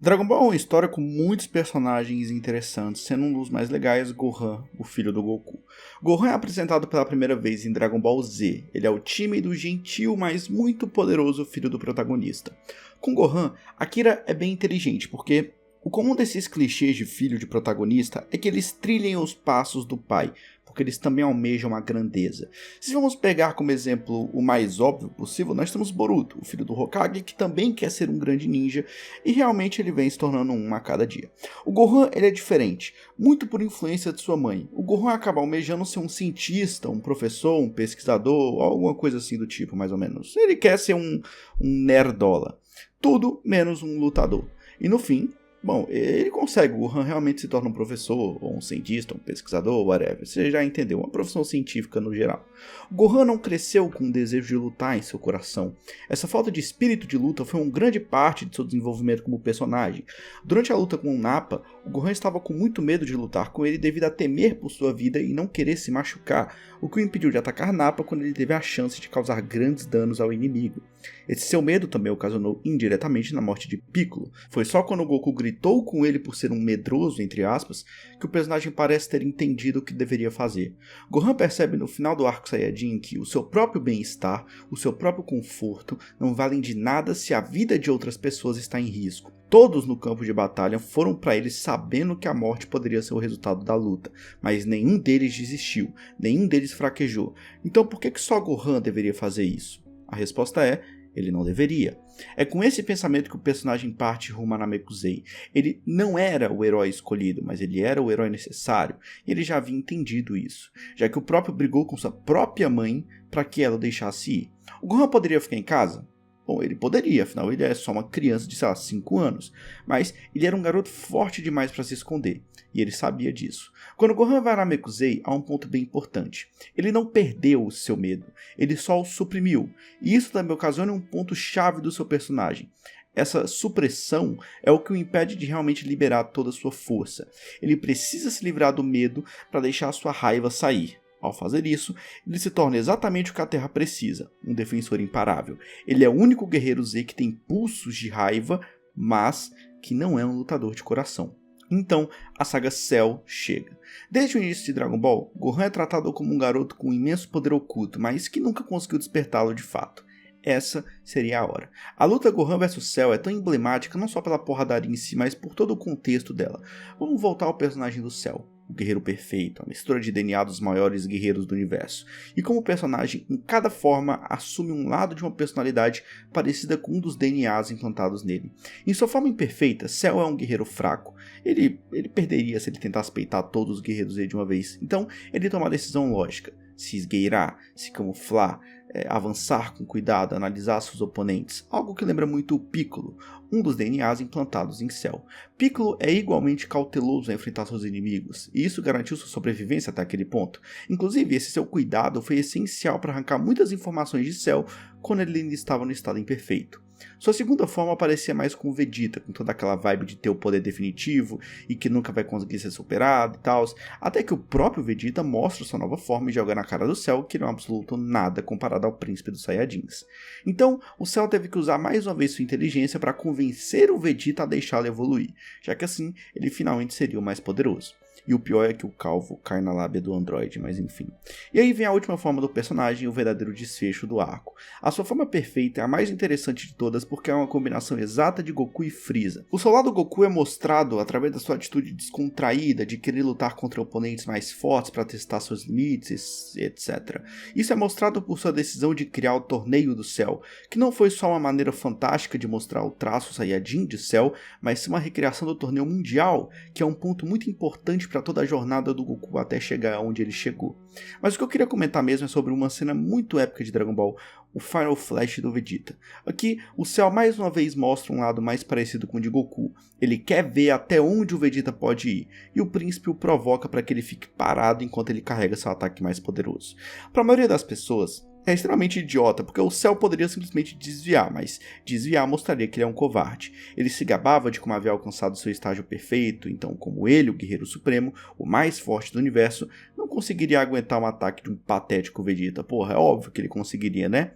Dragon Ball é uma história com muitos personagens interessantes, sendo um dos mais legais Gohan, o filho do Goku. Gohan é apresentado pela primeira vez em Dragon Ball Z. Ele é o tímido, gentil, mas muito poderoso filho do protagonista. Com Gohan, Akira é bem inteligente, porque o comum desses clichês de filho de protagonista é que eles trilhem os passos do pai, porque eles também almejam a grandeza. Se vamos pegar como exemplo o mais óbvio possível, nós temos Boruto, o filho do Hokage, que também quer ser um grande ninja, e realmente ele vem se tornando um a cada dia. O Gohan ele é diferente, muito por influência de sua mãe. O Gohan acaba almejando ser um cientista, um professor, um pesquisador, alguma coisa assim do tipo, mais ou menos. Ele quer ser um nerdola. Tudo menos um lutador. E no fim, bom, ele consegue, o Gohan realmente se torna um professor, ou um cientista, um pesquisador, whatever. Você já entendeu, uma profissão científica no geral. O Gohan não cresceu com o desejo de lutar em seu coração. Essa falta de espírito de luta foi uma grande parte de seu desenvolvimento como personagem. Durante a luta com o Nappa, o Gohan estava com muito medo de lutar com ele devido a temer por sua vida e não querer se machucar, o que o impediu de atacar Nappa quando ele teve a chance de causar grandes danos ao inimigo. Esse seu medo também ocasionou indiretamente na morte de Piccolo. Foi só quando o Goku gritou com ele por ser um medroso, entre aspas, que o personagem parece ter entendido o que deveria fazer. Gohan percebe no final do arco Saiyajin que o seu próprio bem-estar, o seu próprio conforto, não valem de nada se a vida de outras pessoas está em risco. Todos no campo de batalha foram para ele sabendo que a morte poderia ser o resultado da luta, mas nenhum deles desistiu, nenhum deles fraquejou. Então por que só Gohan deveria fazer isso? A resposta é: ele não deveria. É com esse pensamento que o personagem parte rumo a Namekusei. Ele não era o herói escolhido, mas ele era o herói necessário, e ele já havia entendido isso, já que o próprio brigou com sua própria mãe para que ela o deixasse ir. O Gohan poderia ficar em casa? Bom, ele poderia, afinal ele é só uma criança de, 5 anos, mas ele era um garoto forte demais para se esconder, e ele sabia disso. Quando Gohan vai a Namekusei, há um ponto bem importante. Ele não perdeu o seu medo, ele só o suprimiu, e isso também ocasiona um ponto-chave do seu personagem. Essa supressão é o que o impede de realmente liberar toda a sua força. Ele precisa se livrar do medo para deixar a sua raiva sair. Ao fazer isso, ele se torna exatamente o que a Terra precisa, um defensor imparável. Ele é o único guerreiro Z que tem pulsos de raiva, mas que não é um lutador de coração. Então, a saga Cell chega. Desde o início de Dragon Ball, Gohan é tratado como um garoto com um imenso poder oculto, mas que nunca conseguiu despertá-lo de fato. Essa seria a hora. A luta Gohan vs Cell é tão emblemática não só pela porradaria em si, mas por todo o contexto dela. Vamos voltar ao personagem do Cell, o guerreiro perfeito, a mistura de DNA dos maiores guerreiros do universo. E como o personagem, em cada forma, assume um lado de uma personalidade parecida com um dos DNAs implantados nele. Em sua forma imperfeita, Cell é um guerreiro fraco. Ele perderia se ele tentasse peitar todos os guerreiros de uma vez. Então, ele toma a decisão lógica: se esgueirar, se camuflar, avançar com cuidado, analisar seus oponentes, algo que lembra muito o Piccolo, um dos DNAs implantados em Cell. Piccolo é igualmente cauteloso a enfrentar seus inimigos, e isso garantiu sua sobrevivência até aquele ponto. Inclusive, esse seu cuidado foi essencial para arrancar muitas informações de Cell quando ele ainda estava no estado imperfeito. Sua segunda forma parecia mais com o Vegeta, com toda aquela vibe de ter o poder definitivo e que nunca vai conseguir ser superado e tal, até que o próprio Vegeta mostra sua nova forma e joga na cara do Cell que não é absoluto nada comparado ao príncipe dos Saiyajins. Então, o Cell teve que usar mais uma vez sua inteligência para convencer o Vegeta a deixá-lo evoluir, já que assim ele finalmente seria o mais poderoso. E o pior é que o calvo cai na lábia do androide, mas enfim. E aí vem a última forma do personagem e o verdadeiro desfecho do arco. A sua forma perfeita é a mais interessante de todas porque é uma combinação exata de Goku e Freeza. O seu lado Goku é mostrado através da sua atitude descontraída de querer lutar contra oponentes mais fortes para testar seus limites, etc. Isso é mostrado por sua decisão de criar o Torneio do Cell, que não foi só uma maneira fantástica de mostrar o traço Saiyajin de Cell, mas sim uma recriação do torneio mundial, que é um ponto muito importante para toda a jornada do Goku até chegar onde ele chegou. Mas o que eu queria comentar mesmo é sobre uma cena muito épica de Dragon Ball, o Final Flash do Vegeta. Aqui, o Cell mais uma vez mostra um lado mais parecido com o de Goku. Ele quer ver até onde o Vegeta pode ir, e o príncipe o provoca para que ele fique parado enquanto ele carrega seu ataque mais poderoso. Para a maioria das pessoas, é extremamente idiota, porque o Cell poderia simplesmente desviar, mas desviar mostraria que ele é um covarde. Ele se gabava de como havia alcançado seu estágio perfeito, então como ele, o Guerreiro Supremo, o mais forte do universo, não conseguiria aguentar um ataque de um patético Vegeta. Porra, é óbvio que ele conseguiria, né?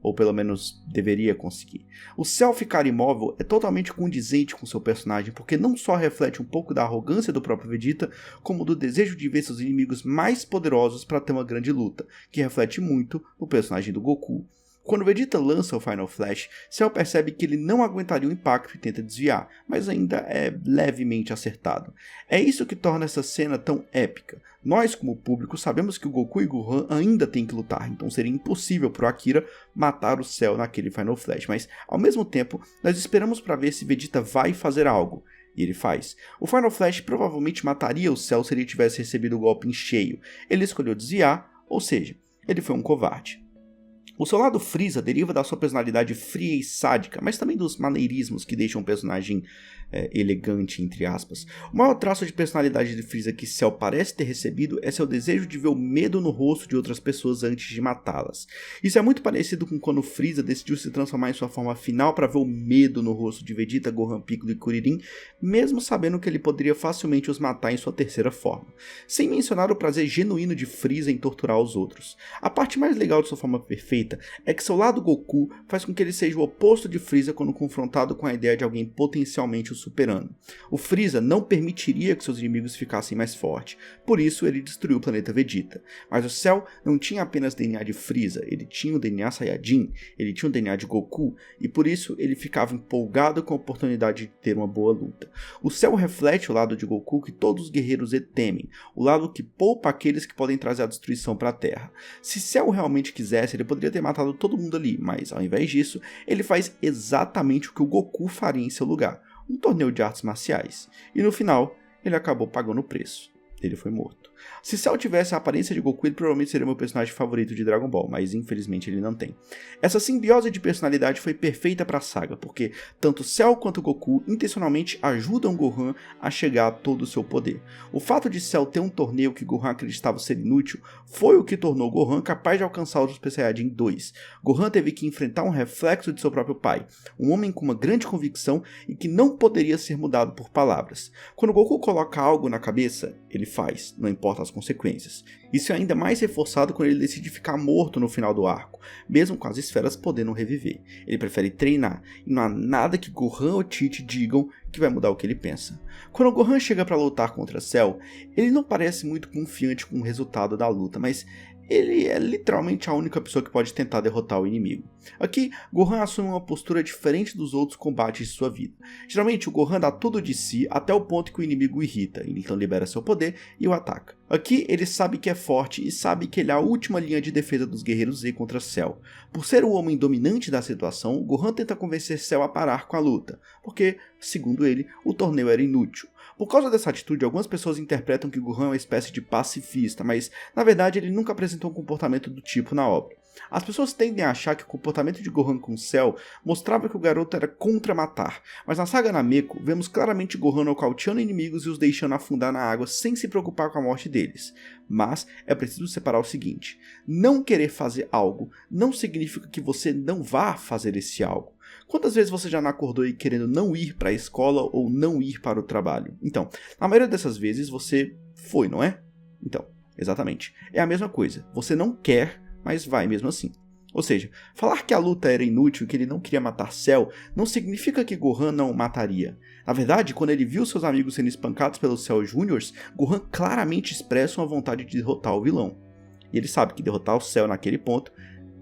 ou pelo menos deveria conseguir. O Cell ficar imóvel é totalmente condizente com seu personagem, porque não só reflete um pouco da arrogância do próprio Vegeta, como do desejo de ver seus inimigos mais poderosos para ter uma grande luta, que reflete muito no personagem do Goku. Quando Vegeta lança o Final Flash, Cell percebe que ele não aguentaria o impacto e tenta desviar, mas ainda é levemente acertado. É isso que torna essa cena tão épica. Nós, como público, sabemos que o Goku e Gohan ainda têm que lutar, então seria impossível para o Akira matar o Cell naquele Final Flash, mas ao mesmo tempo, nós esperamos para ver se Vegeta vai fazer algo. E ele faz. O Final Flash provavelmente mataria o Cell se ele tivesse recebido o golpe em cheio. Ele escolheu desviar, ou seja, ele foi um covarde. O seu lado Frieza deriva da sua personalidade fria e sádica, mas também dos maneirismos que deixam o personagem elegante, entre aspas. O maior traço de personalidade de Frieza que Cell parece ter recebido é seu desejo de ver o medo no rosto de outras pessoas antes de matá-las. Isso é muito parecido com quando Frieza decidiu se transformar em sua forma final para ver o medo no rosto de Vegeta, Gohan, Piccolo e Kuririn, mesmo sabendo que ele poderia facilmente os matar em sua terceira forma. Sem mencionar o prazer genuíno de Frieza em torturar os outros. A parte mais legal de sua forma perfeita é que seu lado Goku faz com que ele seja o oposto de Frieza quando confrontado com a ideia de alguém potencialmente o superando. O Frieza não permitiria que seus inimigos ficassem mais fortes, por isso ele destruiu o planeta Vegeta. Mas o Cell não tinha apenas DNA de Frieza, ele tinha o DNA Saiyajin, ele tinha o DNA de Goku, e por isso ele ficava empolgado com a oportunidade de ter uma boa luta. O Cell reflete o lado de Goku que todos os guerreiros temem, o lado que poupa aqueles que podem trazer a destruição para a Terra. Se Cell realmente quisesse, ele poderia ter matado todo mundo ali, mas ao invés disso, ele faz exatamente o que o Goku faria em seu lugar, um torneio de artes marciais, e no final, ele acabou pagando o preço. Ele foi morto. Se Cell tivesse a aparência de Goku, ele provavelmente seria meu personagem favorito de Dragon Ball, mas infelizmente ele não tem. Essa simbiose de personalidade foi perfeita para a saga, porque tanto Cell quanto Goku intencionalmente ajudam Gohan a chegar a todo o seu poder. O fato de Cell ter um torneio que Gohan acreditava ser inútil foi o que tornou Gohan capaz de alcançar o Super Saiyajin 2. Gohan teve que enfrentar um reflexo de seu próprio pai, um homem com uma grande convicção e que não poderia ser mudado por palavras. Quando Goku coloca algo na cabeça, ele faz, não importa as consequências. Isso é ainda mais reforçado quando ele decide ficar morto no final do arco, mesmo com as esferas podendo reviver. Ele prefere treinar, e não há nada que Gohan ou Tite digam que vai mudar o que ele pensa. Quando Gohan chega para lutar contra Cell, ele não parece muito confiante com o resultado da luta, mas ele é literalmente a única pessoa que pode tentar derrotar o inimigo. Aqui, Gohan assume uma postura diferente dos outros combates de sua vida. Geralmente, o Gohan dá tudo de si até o ponto que o inimigo o irrita, ele então libera seu poder e o ataca. Aqui, ele sabe que é forte e sabe que ele é a última linha de defesa dos guerreiros Z contra Cell. Por ser o homem dominante da situação, Gohan tenta convencer Cell a parar com a luta, porque, segundo ele, o torneio era inútil. Por causa dessa atitude, algumas pessoas interpretam que Gohan é uma espécie de pacifista, mas na verdade ele nunca apresentou um comportamento do tipo na obra. As pessoas tendem a achar que o comportamento de Gohan com Cell mostrava que o garoto era contra matar, mas na saga Nameku vemos claramente Gohan nocauteando inimigos e os deixando afundar na água sem se preocupar com a morte deles. Mas é preciso separar o seguinte: não querer fazer algo não significa que você não vá fazer esse algo. Quantas vezes você já não acordou aí querendo não ir para a escola ou não ir para o trabalho? Então, na maioria dessas vezes você foi, não é? Então, exatamente. É a mesma coisa. Você não quer, mas vai mesmo assim. Ou seja, falar que a luta era inútil e que ele não queria matar Cell não significa que Gohan não o mataria. Na verdade, quando ele viu seus amigos sendo espancados pelos Cell Juniors, Gohan claramente expressa uma vontade de derrotar o vilão. E ele sabe que derrotar o Cell naquele ponto,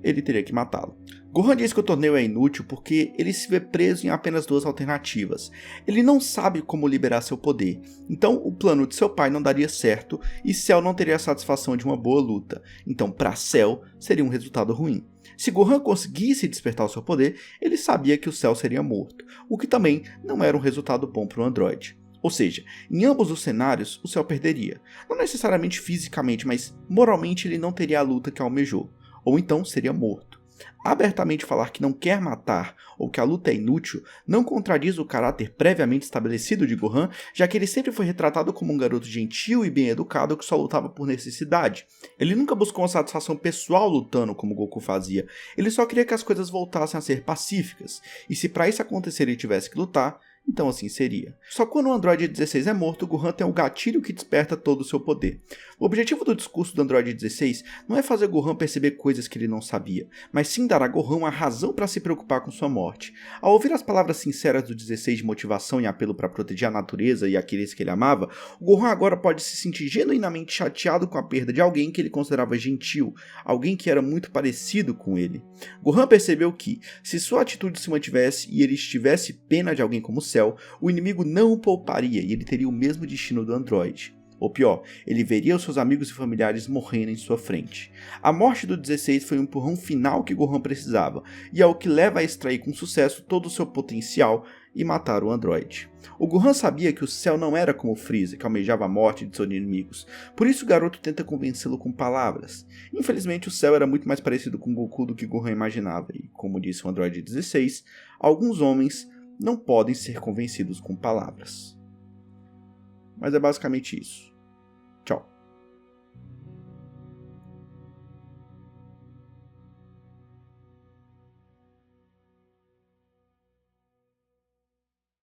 ele teria que matá-lo. Gohan diz que o torneio é inútil porque ele se vê preso em apenas duas alternativas. Ele não sabe como liberar seu poder, então o plano de seu pai não daria certo e Cell não teria a satisfação de uma boa luta. Então, para Cell, seria um resultado ruim. Se Gohan conseguisse despertar o seu poder, ele sabia que o Cell seria morto, o que também não era um resultado bom para o androide. Ou seja, em ambos os cenários, o Cell perderia. Não necessariamente fisicamente, mas moralmente ele não teria a luta que almejou. Ou então seria morto. Abertamente falar que não quer matar ou que a luta é inútil não contradiz o caráter previamente estabelecido de Gohan, já que ele sempre foi retratado como um garoto gentil e bem educado que só lutava por necessidade. Ele nunca buscou uma satisfação pessoal lutando como Goku fazia, ele só queria que as coisas voltassem a ser pacíficas, e se para isso acontecer ele tivesse que lutar, Então assim seria. Só quando o Android 16 é morto, Gohan tem o gatilho que desperta todo o seu poder. O objetivo do discurso do Android 16 não é fazer Gohan perceber coisas que ele não sabia, mas sim dar a Gohan uma razão para se preocupar com sua morte. Ao ouvir as palavras sinceras do 16 de motivação e apelo para proteger a natureza e aqueles que ele amava, o Gohan agora pode se sentir genuinamente chateado com a perda de alguém que ele considerava gentil, alguém que era muito parecido com ele. Gohan percebeu que, se sua atitude se mantivesse e ele tivesse pena de alguém como Cell, o inimigo não o pouparia e ele teria o mesmo destino do Android. Ou pior, ele veria os seus amigos e familiares morrendo em sua frente. A morte do 16 foi o empurrão final que Gohan precisava, e é o que leva a extrair com sucesso todo o seu potencial e matar o Android. O Gohan sabia que o Cell não era como o Freeza, que almejava a morte de seus inimigos, por isso o garoto tenta convencê-lo com palavras. Infelizmente o Cell era muito mais parecido com Goku do que Gohan imaginava, e como disse o Android 16, alguns homens não podem ser convencidos com palavras. Mas é basicamente isso.